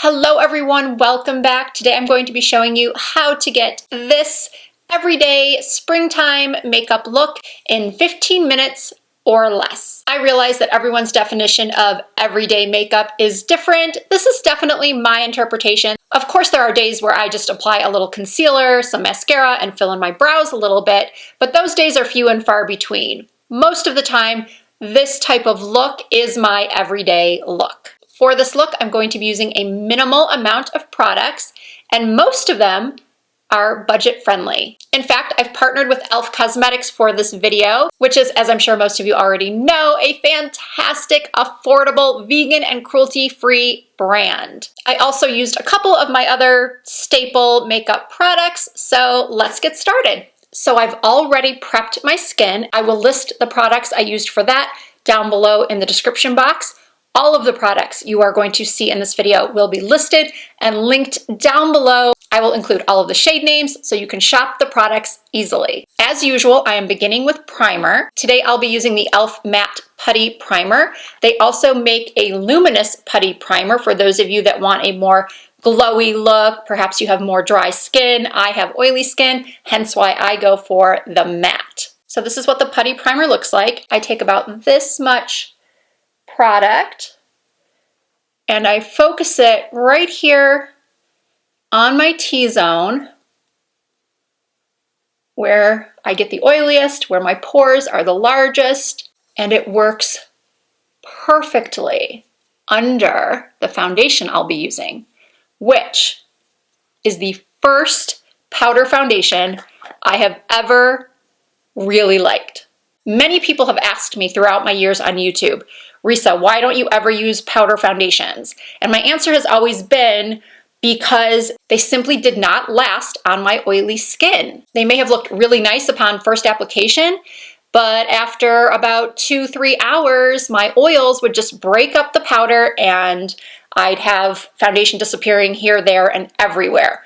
Hello everyone, welcome back. Today I'm going to be showing you how to get this everyday springtime makeup look in 15 minutes or less. I realize that everyone's definition of everyday makeup is different. This is definitely my interpretation. Of course, there are days where I just apply a little concealer, some mascara, and fill in my brows a little bit, but those days are few and far between. Most of the time, this type of look is my everyday look. For this look, I'm going to be using a minimal amount of products, and most of them are budget friendly. In fact, I've partnered with e.l.f. Cosmetics for this video, which is, as I'm sure most of you already know, a fantastic, affordable, vegan and cruelty-free brand. I also used a couple of my other staple makeup products, so let's get started. So I've already prepped my skin. I will list the products I used for that down below in the description box. All of the products you are going to see in this video will be listed and linked down below. I will include all of the shade names so you can shop the products easily. As usual, I am beginning with primer. Today I'll be using the e.l.f. Matte Putty Primer. They also make a luminous putty primer for those of you that want a more glowy look. Perhaps you have more dry skin. I have oily skin, hence why I go for the matte. So this is what the putty primer looks like. I take about this much product and I focus it right here on my T-zone where I get the oiliest, where my pores are the largest, and it works perfectly under the foundation I'll be using, which is the first powder foundation I have ever really liked. Many people have asked me throughout my years on YouTube, Risa, why don't you ever use powder foundations? And my answer has always been because they simply did not last on my oily skin. They may have looked really nice upon first application, but after about 2-3 hours, my oils would just break up the powder and I'd have foundation disappearing here, there, and everywhere.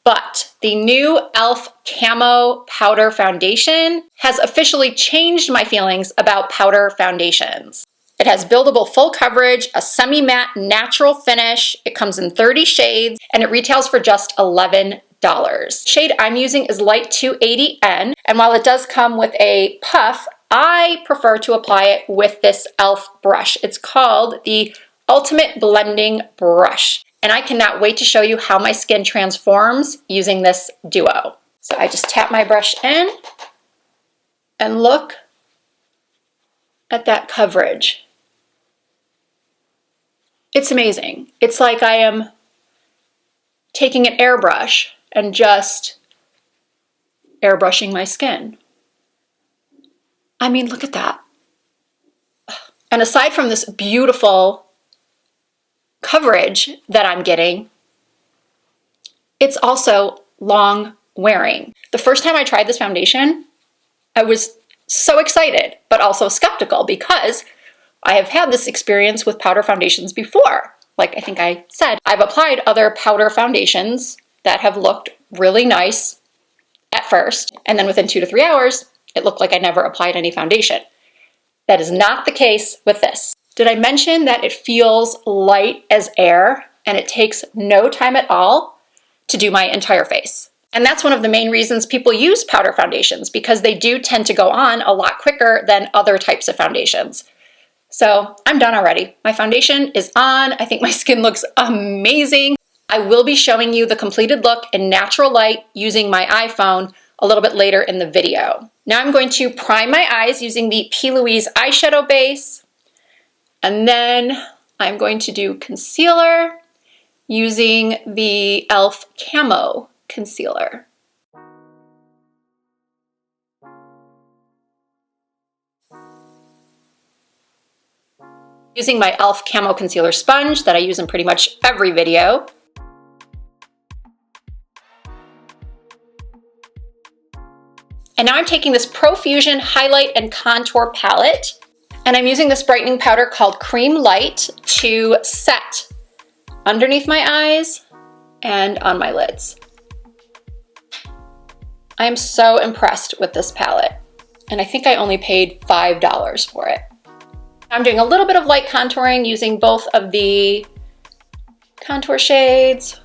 But the new e.l.f. Camo Powder Foundation has officially changed my feelings about powder foundations. It has buildable full coverage, a semi-matte natural finish. It comes in 30 shades and it retails for just $11. Shade I'm using is Light 280N, and while it does come with a puff, I prefer to apply it with this e.l.f. brush. It's called the Ultimate Blending Brush. And I cannot wait to show you how my skin transforms using this duo. So I just tap my brush in and look at that coverage. It's amazing. It's like I am taking an airbrush and just airbrushing my skin. I mean, look at that. And aside from this beautiful coverage that I'm getting, it's also long wearing. The first time I tried this foundation, I was so excited, but also skeptical because I have had this experience with powder foundations before. Like I think I said, I've applied other powder foundations that have looked really nice at first, and then within 2 to 3 hours, it looked like I never applied any foundation. That is not the case with this. Did I mention that it feels light as air and it takes no time at all to do my entire face? And that's one of the main reasons people use powder foundations, because they do tend to go on a lot quicker than other types of foundations. So I'm done already. My foundation is on. I think my skin looks amazing. I will be showing you the completed look in natural light using my iPhone a little bit later in the video. Now I'm going to prime my eyes using the P. Louise eyeshadow base. And then I'm going to do concealer using the e.l.f. Camo concealer. Using my e.l.f. Camo concealer sponge that I use in pretty much every video. And now I'm taking this Profusion Highlight and Contour Palette, and I'm using this brightening powder called Cream Light to set underneath my eyes and on my lids. I am so impressed with this palette, and I think I only paid $5 for it. I'm doing a little bit of light contouring using both of the contour shades.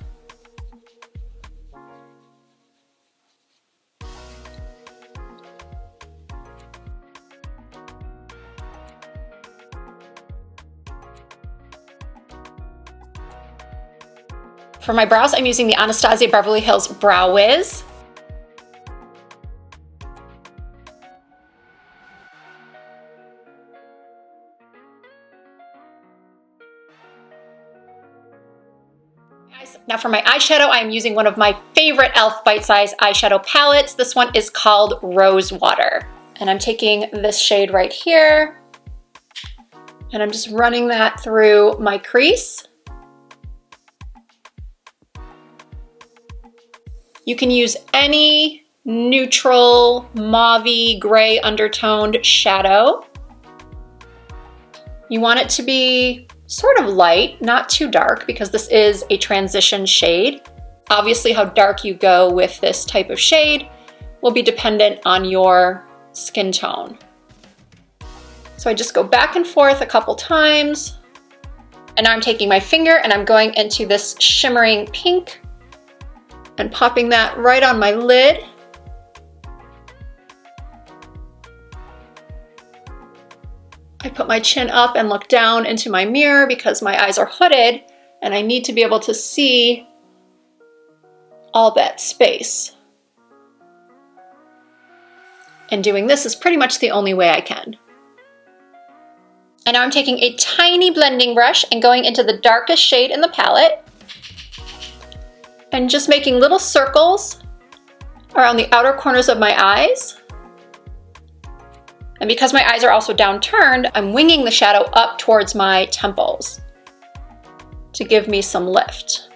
For my brows, I'm using the Anastasia Beverly Hills Brow Wiz. Now for my eyeshadow, I'm using one of my favorite e.l.f. bite-size eyeshadow palettes. This one is called Rose Water. And I'm taking this shade right here, and I'm just running that through my crease. You can use any neutral, mauve-y, gray undertoned shadow. You want it to be sort of light, not too dark, because this is a transition shade. Obviously, how dark you go with this type of shade will be dependent on your skin tone. So I just go back and forth a couple times. And now I'm taking my finger and I'm going into this shimmering pink and popping that right on my lid. I put my chin up and look down into my mirror because my eyes are hooded and I need to be able to see all that space. And doing this is pretty much the only way I can. And now I'm taking a tiny blending brush and going into the darkest shade in the palette and just making little circles around the outer corners of my eyes. And because my eyes are also downturned, I'm winging the shadow up towards my temples to give me some lift.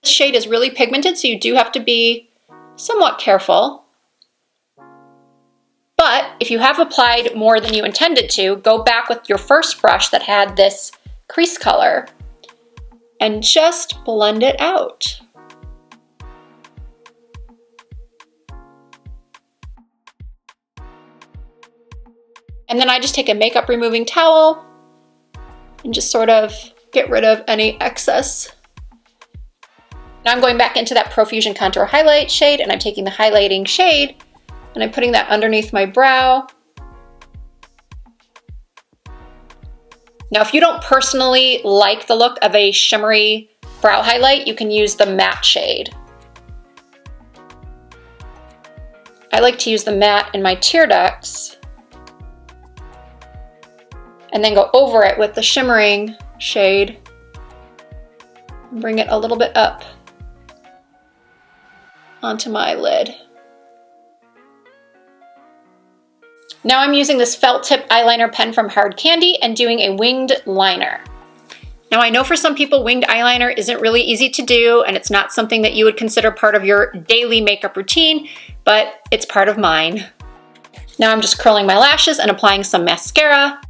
This shade is really pigmented, so you do have to be somewhat careful. But if you have applied more than you intended to, go back with your first brush that had this crease color and just blend it out. And then I just take a makeup removing towel and just sort of get rid of any excess. Now I'm going back into that Profusion Contour Highlight shade and I'm taking the highlighting shade and I'm putting that underneath my brow. Now, if you don't personally like the look of a shimmery brow highlight, you can use the matte shade. I like to use the matte in my tear ducts and then go over it with the shimmering shade and bring it a little bit up onto my lid. Now I'm using this felt tip eyeliner pen from Hard Candy and doing a winged liner. Now I know for some people winged eyeliner isn't really easy to do and it's not something that you would consider part of your daily makeup routine, but it's part of mine. Now I'm just curling my lashes and applying some mascara.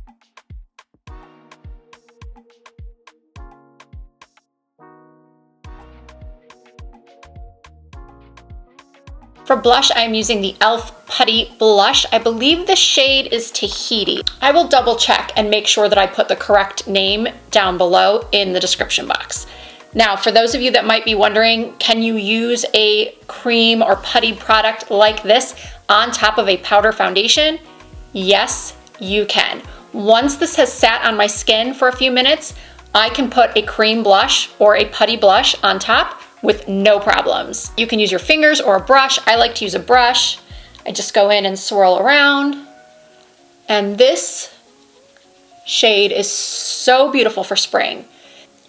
For blush, I'm using the e.l.f. Putty Blush. I believe the shade is Tahiti. I will double check and make sure that I put the correct name down below in the description box. Now, for those of you that might be wondering, can you use a cream or putty product like this on top of a powder foundation? Yes, you can. Once this has sat on my skin for a few minutes, I can put a cream blush or a putty blush on top with no problems. You can use your fingers or a brush. I like to use a brush. I just go in and swirl around. And this shade is so beautiful for spring.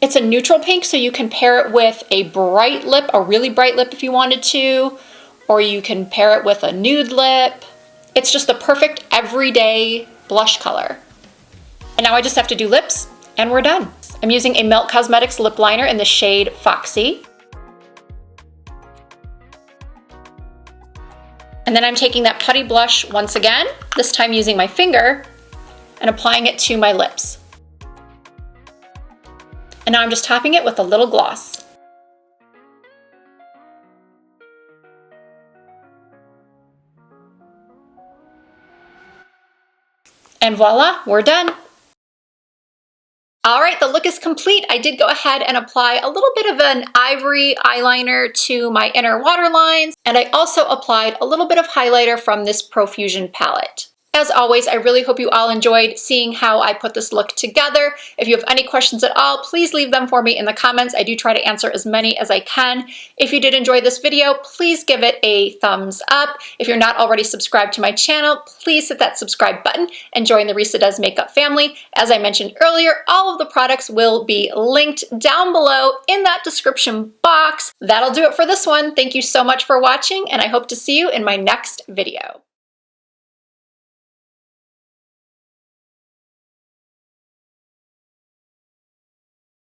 It's a neutral pink, so you can pair it with a bright lip, a really bright lip if you wanted to, or you can pair it with a nude lip. It's just the perfect everyday blush color. And now I just have to do lips and we're done. I'm using a Melt Cosmetics lip liner in the shade Foxy. And then I'm taking that putty blush once again, this time using my finger, and applying it to my lips. And now I'm just topping it with a little gloss. And voila, we're done. All right, the look is complete. I did go ahead and apply a little bit of an ivory eyeliner to my inner waterlines, and I also applied a little bit of highlighter from this Profusion palette. As always, I really hope you all enjoyed seeing how I put this look together. If you have any questions at all, please leave them for me in the comments. I do try to answer as many as I can. If you did enjoy this video, please give it a thumbs up. If you're not already subscribed to my channel, please hit that subscribe button and join the Risa Does Makeup family. As I mentioned earlier, all of the products will be linked down below in that description box. That'll do it for this one. Thank you so much for watching, and I hope to see you in my next video.